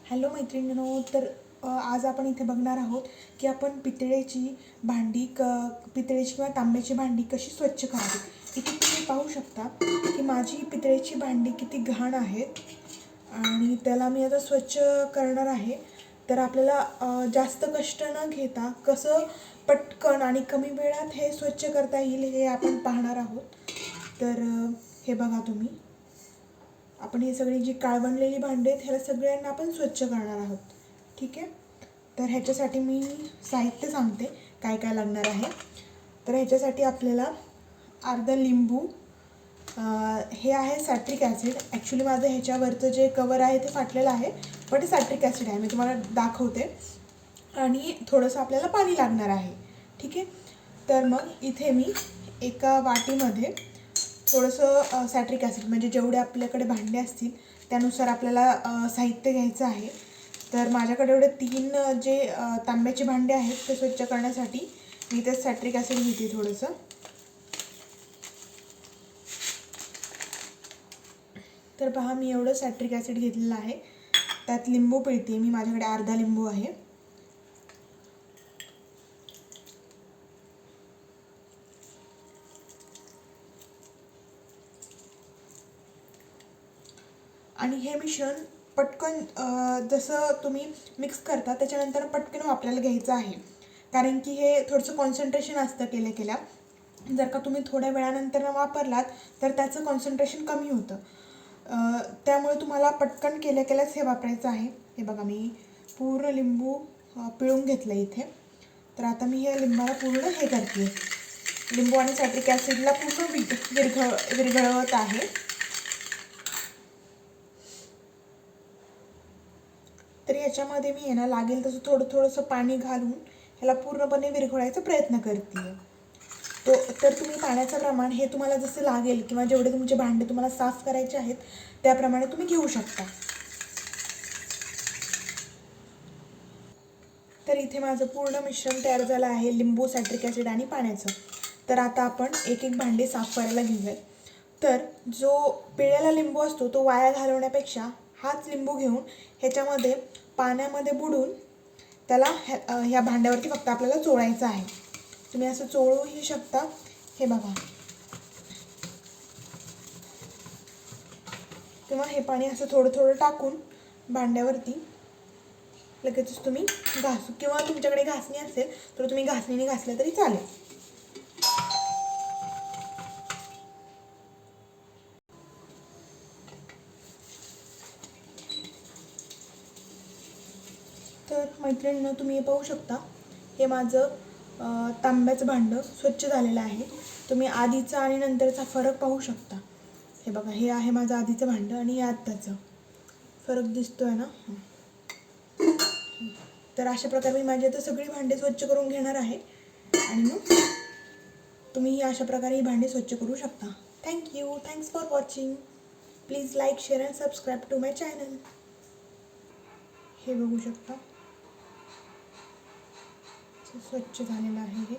Hello मैत्रिणींनो, तर आज आपण इथे बघणार आहोत की आपण पितळेची किंवा तांब्याची भांडी कशी स्वच्छ करावी. इथे तुम्ही पाहू शकता की माझी पितळेची भांडी किती घाण आहेत आणि त्याला मी आता स्वच्छ करणार आहे. तर आपल्याला जास्त कष्ट न घेता कसं पटकन आणि कमी वेळात हे स्वच्छ करता येईल हे आपण पाहणार आहोत. तर हे बघा तुम्ही, आपण ही सगळी जी काळवंडलेली भांडी आहेत ह्याला सगळ्यांना आपण स्वच्छ करणार आहोत. ठीक आहे. तर ह्याच्यासाठी मी साहित्य सांगते काय काय लागणार आहे. तर ह्याच्यासाठी आपल्याला अर्धा लिंबू, हे आहे सॅट्रिक ॲसिड. ॲक्च्युली माझं ह्याच्यावरचं जे कवर आहे ते फाटलेलं आहे, पण ते सॅट्रिक ॲसिड आहे, मी तुम्हाला दाखवते. आणि थोडंसं आपल्याला पाणी लागणार आहे. ठीक आहे. तर मग इथे मी एका वाटीमध्ये थोडंसं सॅट्रिक ॲसिड, म्हणजे जेवढे आपल्याकडे भांडे असतील त्यानुसार आपल्याला साहित्य घ्यायचं आहे. तर माझ्याकडे एवढे 3 जे तांब्याचे भांडे आहेत ते स्वच्छ करण्यासाठी मी ते सॅट्रिक ॲसिड घेते थोडंसं. तर पहा, मी एवढं सॅट्रिक ॲसिड घेतलेलं आहे. त्यात लिंबू पिळते मी, माझ्याकडे अर्धा लिंबू आहे. आणि हे मिश्रण पटकन जसं तुम्ही मिक्स करता त्याच्यानंतर पटकन वापरायला घ्यायचं आहे, कारण की हे थोडंसं कॉन्सन्ट्रेशन असतं केल्या. जर का तुम्ही थोड्या वेळानंतर वापरलात तर त्याचं कॉन्सन्ट्रेशन कमी होतं. त्यामुळे तुम्हाला पटकन केल्याच हे वापरायचं आहे. हे बघा, मी पूर्ण लिंबू पिळून घेतलं इथे. तर आता मी हे लिंबाला पूर्ण हे करते, लिंबू आणि सॅट्रिक ॲसिडला पूर्ण विरघळवत आहे. तर याच्यामध्ये मी ना लागेल तसं थोडंसं पाणी घालून ह्याला पूर्णपणे विरघळायचा प्रयत्न करते. तर तुम्ही पाण्याचं प्रमाण हे तुम्हाला जसं लागेल किंवा जेवढे तुमचे भांडे तुम्हाला साफ करायचे आहेत त्याप्रमाणे तुम्ही घेऊ शकता. तर इथे माझं पूर्ण मिश्रण तयार झालं आहे, लिंबू, सॅट्रिक ॲसिड आणि पाण्याचं. तर आता आपण एक भांडे साफ करायला घेऊया. तर जो पिळलेला लिंबू असतो तो वाया घालवण्यापेक्षा हाच लिंबू घेऊन ह्याच्यामध्ये पाण्यामध्ये बुडून त्याला ह्या भांड्यावरती फक्त आपल्याला चोळायचं आहे. तुम्ही असं चोळूही शकता. हे बघा, किंवा हे पाणी असं थोडं टाकून भांड्यावरती लगेचच तुम्ही घासू, किंवा तुमच्याकडे घासणी असेल तर तुम्ही घासणीने घासलं तरी चालेल. तर मैत्रिणींनो, तुम्ही हे पाहू शकता, हे माझं तांब्याचं भांडं स्वच्छ झालेलं आहे. तुम्ही आधीचा आणि नंतरचा फरक पाहू शकता. हे बघा, हे आहे माझं आधीचं भांडं आणि हे आत्ताचं. फरक दिसतोय ना. तर अशा प्रकारे मी माझी आता सगळी भांडी स्वच्छ करून घेणार आहे आणि मग तुम्ही अशा प्रकारे ही भांडी स्वच्छ करू शकता. Thanks for watching. Please like, share and subscribe to my channel. हे बघू शकता, स्वच्छ झालेलं आहे हे.